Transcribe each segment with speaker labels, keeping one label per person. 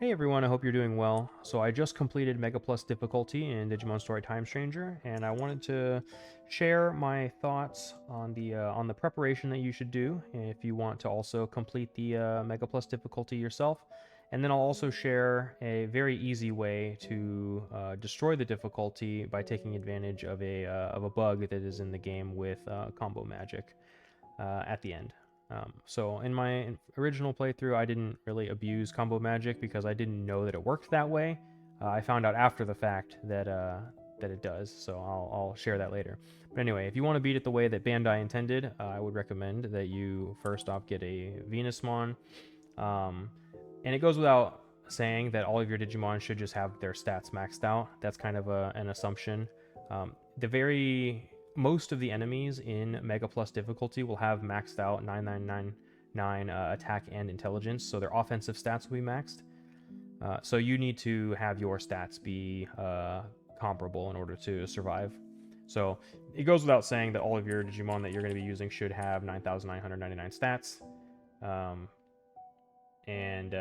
Speaker 1: Hey everyone, I hope you're doing well. So I just completed Mega Plus difficulty in Digimon Story Time Stranger, and I wanted to share my thoughts on the preparation that you should do if you want to also complete the Mega Plus difficulty yourself. And then I'll also share a very easy way to destroy the difficulty by taking advantage of a bug that is in the game with combo magic at the end. So in my original playthrough, I didn't really abuse combo magic because I didn't know that it worked that way. I found out after the fact that it does, so I'll share that later. But anyway, if you want to beat it the way that Bandai intended, I would recommend that you first off get a Venusmon. Um, and it goes without saying that all of your Digimon should just have their stats maxed out. That's kind of an assumption. The very most of the enemies in Mega Plus difficulty will have maxed out 9999 attack and intelligence, so their offensive stats will be maxed. So you need to have your stats be comparable in order to survive. So it goes without saying that all of your Digimon that you're going to be using should have 9999 stats. And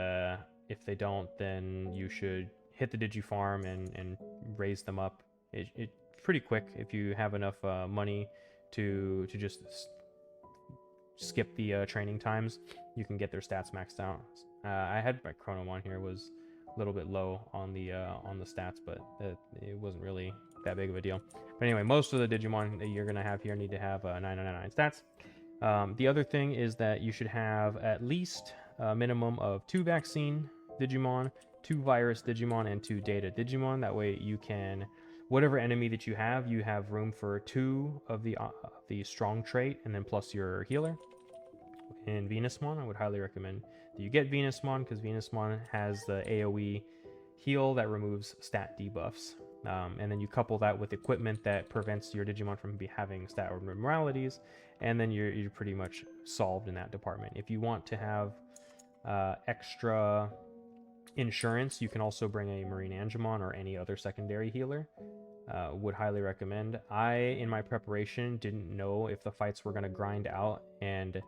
Speaker 1: if they don't, then you should hit the Digifarm and raise them up. It's pretty quick if you have enough money to just skip the training times. You can get their stats maxed out. I had my Chronomon here was a little bit low on the stats, but it wasn't really that big of a deal. But anyway, most of the Digimon that you're gonna have here need to have 999 stats. The other thing is that you should have at least a minimum of 2 vaccine Digimon, 2 virus Digimon, and 2 data Digimon. That way you can, whatever enemy that you have room for 2 of the strong trait, and then plus your healer. In Venusmon, I would highly recommend that you get Venusmon, because Venusmon has the AoE heal that removes stat debuffs. And then you couple that with equipment that prevents your Digimon from having stat abnormalities, and then you're pretty much solved in that department. If you want to have extra insurance, you can also bring a Marine Angemon or any other secondary healer. Would highly recommend. In my preparation, didn't know if the fights were going to grind out and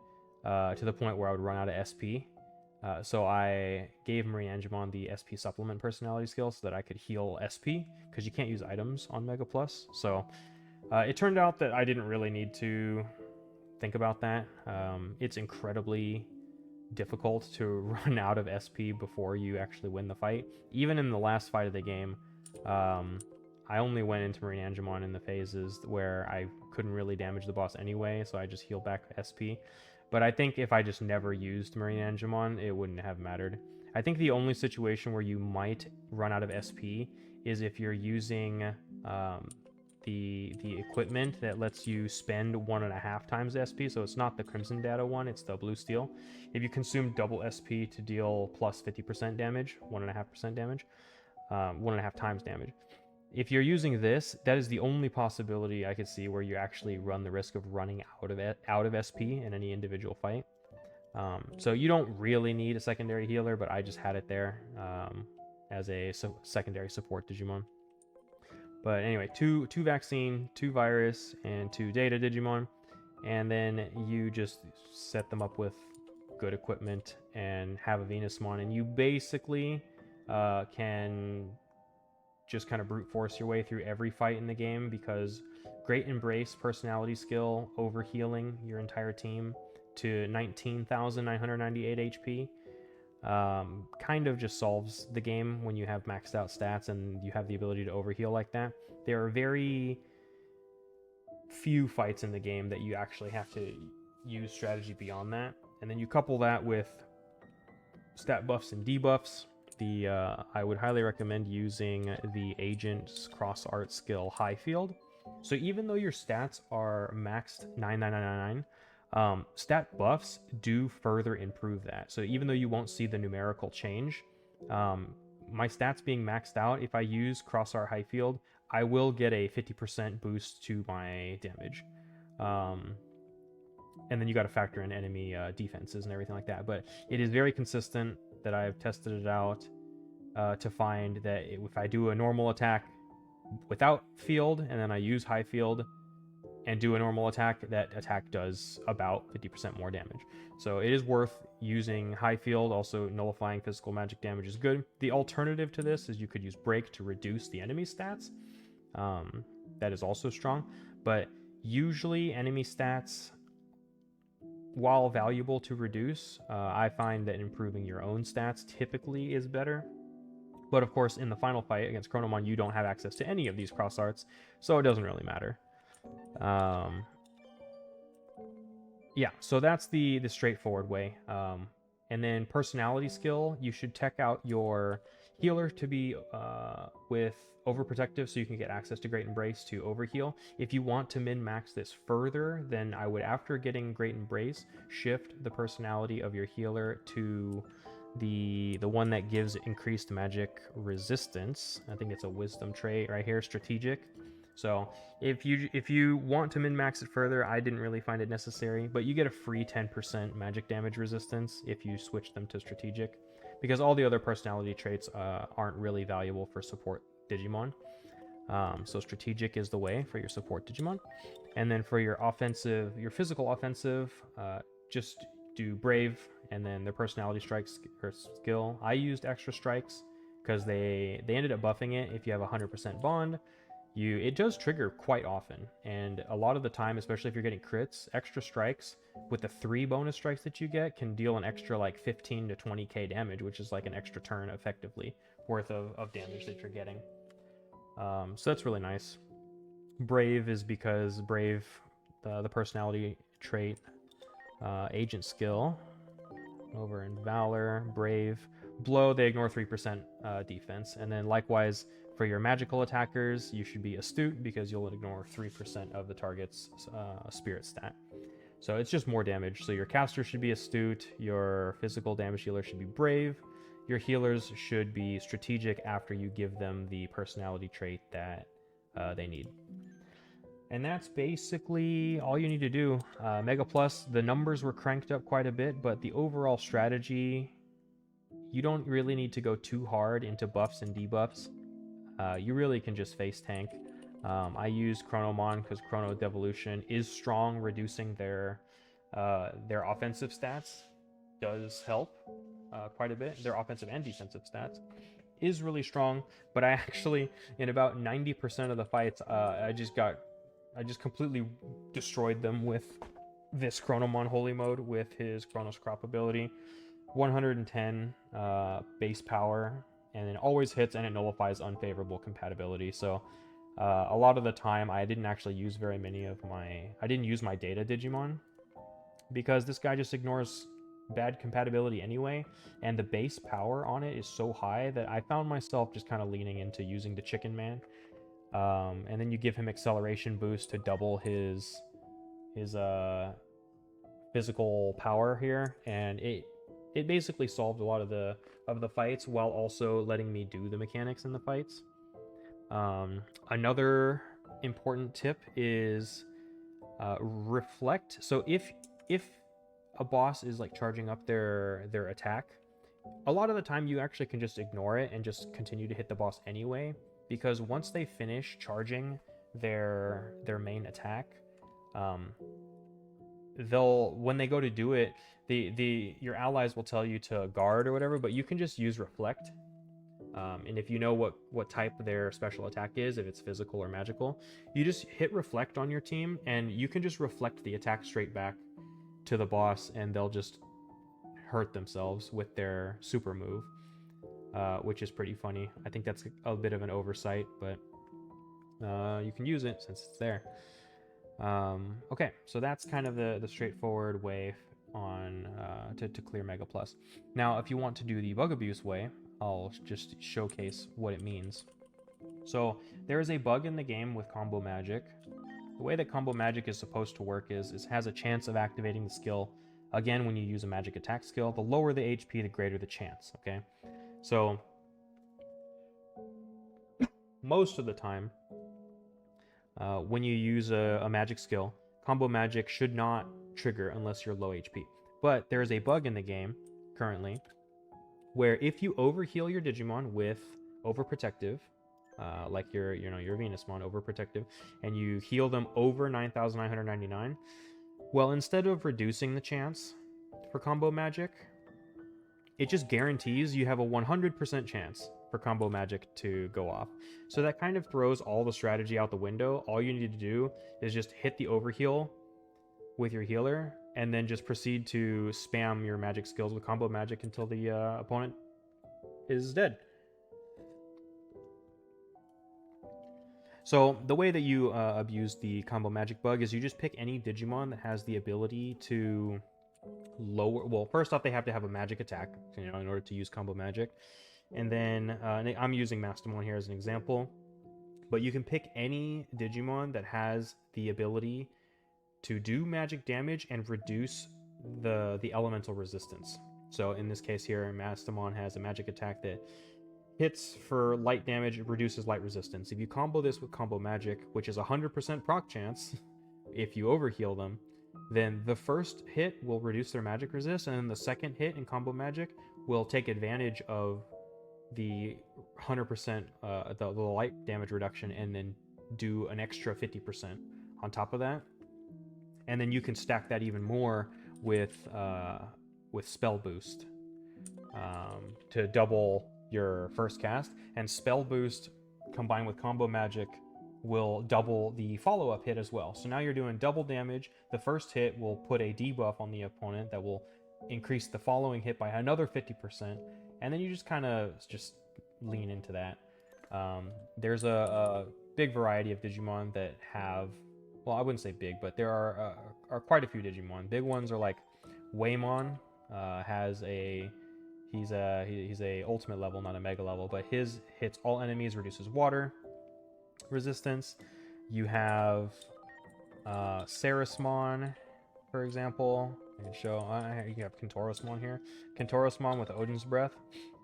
Speaker 1: to the point where I would run out of SP. So I gave Marine Angemon the SP supplement personality skill so that I could heal SP, because you can't use items on Mega Plus. So it turned out that I didn't really need to think about that. It's incredibly difficult to run out of SP before you actually win the fight. Even in the last fight of the game, I only went into Marine Angemon in the phases where I couldn't really damage the boss anyway, so I just healed back SP. But I think if I just never used Marine Angemon, it wouldn't have mattered. I think the only situation where you might run out of SP is if you're using the equipment that lets you spend 1.5 times SP. So it's not the Crimson Data one, it's the Blue Steel. If you consume double SP to deal plus 50% damage, 1.5% damage, 1.5 times damage. If you're using this, that is the only possibility I could see where you actually run the risk of running out of SP in any individual fight. So you don't really need a secondary healer, but I just had it there as a secondary support Digimon. But anyway, two vaccine, 2 virus, and 2 data Digimon, and then you just set them up with good equipment and have a Venusmon, and you basically can just kind of brute force your way through every fight in the game, because Great Embrace personality skill over healing your entire team to 19,998 HP kind of just solves the game when you have maxed out stats and you have the ability to overheal like that. There are very few fights in the game that you actually have to use strategy beyond that, and then you couple that with stat buffs and debuffs. I would highly recommend using the Agent's Cross Art skill High Field. So even though your stats are maxed 9999, stat buffs do further improve that. So even though you won't see the numerical change, my stats being maxed out, if I use Cross Art High Field, I will get a 50% boost to my damage. And then you got to factor in enemy defenses and everything like that. But it is very consistent that I've tested it out to find that if I do a normal attack without field and then I use high field, and do a normal attack, that attack does about 50% more damage. So it is worth using high field. Also, nullifying physical magic damage is good. The alternative to this is you could use break to reduce the enemy stats. That is also strong, but usually enemy stats, while valuable to reduce, I find that improving your own stats typically is better. But of course, in the final fight against Chronomon, you don't have access to any of these cross arts, so it doesn't really matter. Yeah, so that's the straightforward way. And then personality skill, you should tech out your healer to be with overprotective, so you can get access to Great Embrace to overheal. If you want to min-max this further, then I would, after getting Great Embrace, shift the personality of your healer to the one that gives increased magic resistance. I think it's a wisdom trait right here, strategic. So if you want to min-max it further, I didn't really find it necessary, but you get a free 10% magic damage resistance if you switch them to strategic, because all the other personality traits aren't really valuable for support Digimon. So strategic is the way for your support Digimon. And then for your offensive, your physical offensive, just do brave and then their personality strikes or skill. I used extra strikes because they ended up buffing it. If you have 100% bond, it does trigger quite often, and a lot of the time, especially if you're getting crits, extra strikes with the 3 bonus strikes that you get can deal an extra like 15 to 20k damage, which is like an extra turn effectively worth of damage that you're getting. So that's really nice. Brave is because Brave, the personality trait, agent skill, over in Valor, Brave, Blow, they ignore 3% defense, and then likewise for your magical attackers, you should be Astute because you'll ignore 3% of the target's spirit stat. So it's just more damage. So your caster should be Astute, your physical damage healer should be Brave, your healers should be Strategic after you give them the personality trait that they need. And that's basically all you need to do. Mega Plus, the numbers were cranked up quite a bit, but the overall strategy, you don't really need to go too hard into buffs and debuffs. You really can just face tank. I use Chronomon because Chrono Devolution is strong, reducing their offensive stats does help quite a bit. Their offensive and defensive stats is really strong, but I actually, in about 90% of the fights, I just completely destroyed them with this Chronomon Holy Mode with his Chronos Crop ability. 110 base power, and it always hits and it nullifies unfavorable compatibility. So a lot of the time I didn't actually use very many of I didn't use my data Digimon because this guy just ignores bad compatibility anyway, and the base power on it is so high that I found myself just kind of leaning into using the Chicken Man. And then you give him acceleration boost to double his physical power here, and it basically solved a lot of the fights while also letting me do the mechanics in the fights. Another important tip is reflect. So if a boss is like charging up their attack, a lot of the time you actually can just ignore it and just continue to hit the boss anyway, because once they finish charging their main attack, when they go to do it, your allies will tell you to guard or whatever, but you can just use reflect. And if you know what type their special attack is, if it's physical or magical, you just hit reflect on your team and you can just reflect the attack straight back to the boss, and they'll just hurt themselves with their super move, which is pretty funny. I think that's a bit of an oversight, but you can use it since it's there. Okay, so that's kind of the straightforward way on to clear Mega Plus. Now, if you want to do the bug abuse way, I'll just showcase what it means. So there is a bug in the game with combo magic. The way that combo magic is supposed to work is it has a chance of activating the skill again when you use a magic attack skill. The lower the HP, the greater the chance, okay? So most of the time, when you use a magic skill, combo magic should not trigger unless you're low HP. But there is a bug in the game currently where if you overheal your Digimon with overprotective, like your Venusmon, overprotective, and you heal them over 9,999. Well, instead of reducing the chance for combo magic, it just guarantees you have a 100% chance for combo magic to go off. So that kind of throws all the strategy out the window. All you need to do is just hit the overheal with your healer, and then just proceed to spam your magic skills with combo magic until the opponent is dead. So the way that you abuse the combo magic bug is you just pick any Digimon that has the ability to lower. Well, first off, they have to have a magic attack, in order to use combo magic. And then I'm using Mastamon here as an example, but you can pick any Digimon that has the ability to do magic damage and reduce the elemental resistance. So in this case here, Mastamon has a magic attack that hits for light damage, it reduces light resistance. If you combo this with combo magic, which is 100% proc chance, if you overheal them, then the first hit will reduce their magic resist, and then the second hit in combo magic will take advantage of the 100% the light damage reduction, and then do an extra 50% on top of that. And then you can stack that even more with spell boost to double your first cast. And spell boost combined with combo magic will double the follow-up hit as well. So now you're doing double damage. The first hit will put a debuff on the opponent that will increase the following hit by another 50%, and then you just kind of just lean into that. There's a big variety of Digimon that have, well, I wouldn't say big, but there are quite a few Digimon. Big ones are like Waymon, he's a ultimate level, not a mega level, but his hits all enemies, reduces water resistance. You have Sarismon, for example. I can show. You have Kentorosmon here. Kentorosmon with Odin's Breath,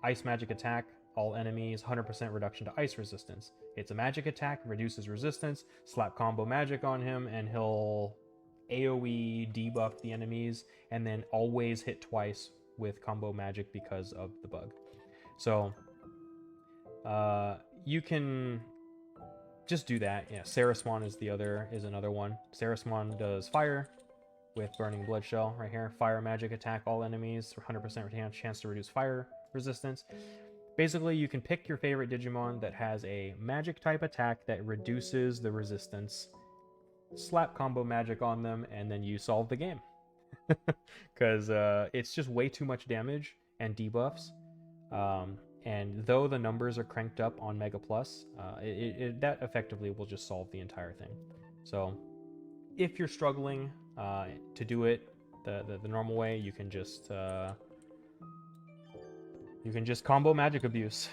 Speaker 1: ice magic attack, all enemies, 100% reduction to ice resistance. It's a magic attack, reduces resistance. Slap combo magic on him, and he'll AoE debuff the enemies, and then always hit twice with combo magic because of the bug. So you can just do that. Yeah, Sarismon is another one. Sarismon does fire with Burning Blood Shell right here. Fire magic attack, all enemies, 100% chance to reduce fire resistance. Basically, you can pick your favorite Digimon that has a magic type attack that reduces the resistance, slap combo magic on them, and then you solve the game. Because it's just way too much damage and debuffs. And though the numbers are cranked up on Mega Plus, that effectively will just solve the entire thing. So if you're struggling to do it the normal way, you can just combo magic abuse.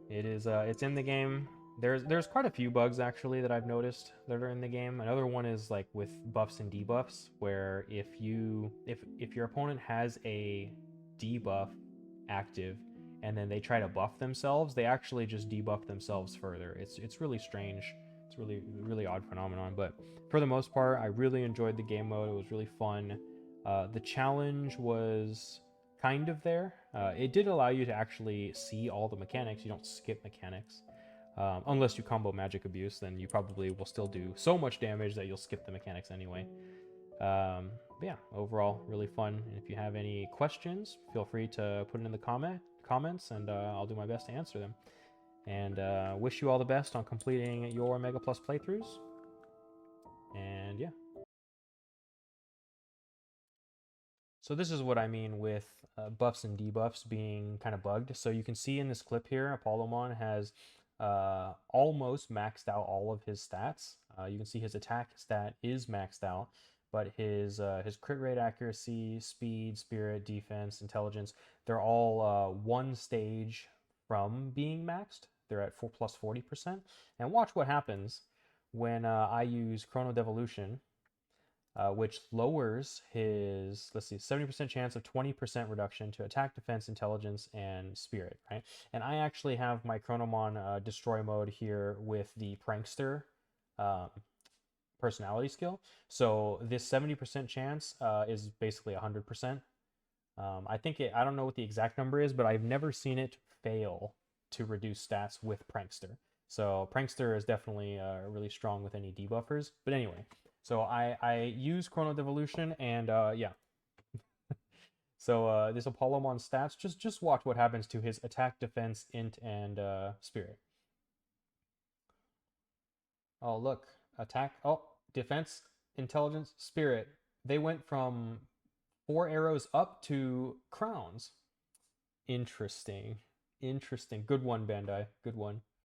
Speaker 1: It's in the game. There's quite a few bugs actually that I've noticed that are in the game. Another one is like with buffs and debuffs, where if your opponent has a debuff active and then they try to buff themselves, they actually just debuff themselves further. It's really strange. It's really, really odd phenomenon. But for the most part, I really enjoyed the game mode. It was really fun. The challenge was kind of there. It did allow you to actually see all the mechanics. You don't skip mechanics. Unless you combo magic abuse, then you probably will still do so much damage that you'll skip the mechanics anyway. But yeah, overall, really fun. And if you have any questions, feel free to put it in the comments, and I'll do my best to answer them. And wish you all the best on completing your Mega Plus playthroughs. And yeah. So this is what I mean with buffs and debuffs being kind of bugged. So you can see in this clip here, Apollomon has almost maxed out all of his stats. You can see his attack stat is maxed out, but his crit rate, accuracy, speed, spirit, defense, intelligence, they're all one stage from being maxed. They're at plus 40%. And watch what happens when I use Chrono Devolution, which lowers his, let's see, 70% chance of 20% reduction to attack, defense, intelligence, and spirit, right? And I actually have my Chronomon destroy mode here with the Prankster personality skill. So this 70% chance is basically 100%. I don't know what the exact number is, but I've never seen it fail to reduce stats with Prankster. So Prankster is definitely really strong with any debuffers. But anyway, so I use Chrono Devolution, and yeah. So this Apollomon stats, just watch what happens to his attack, defense, int, and spirit. Oh, look. Attack. Oh, defense, intelligence, spirit. They went from 4 arrows up to crowns. Interesting. Interesting. Good one, Bandai. Good one.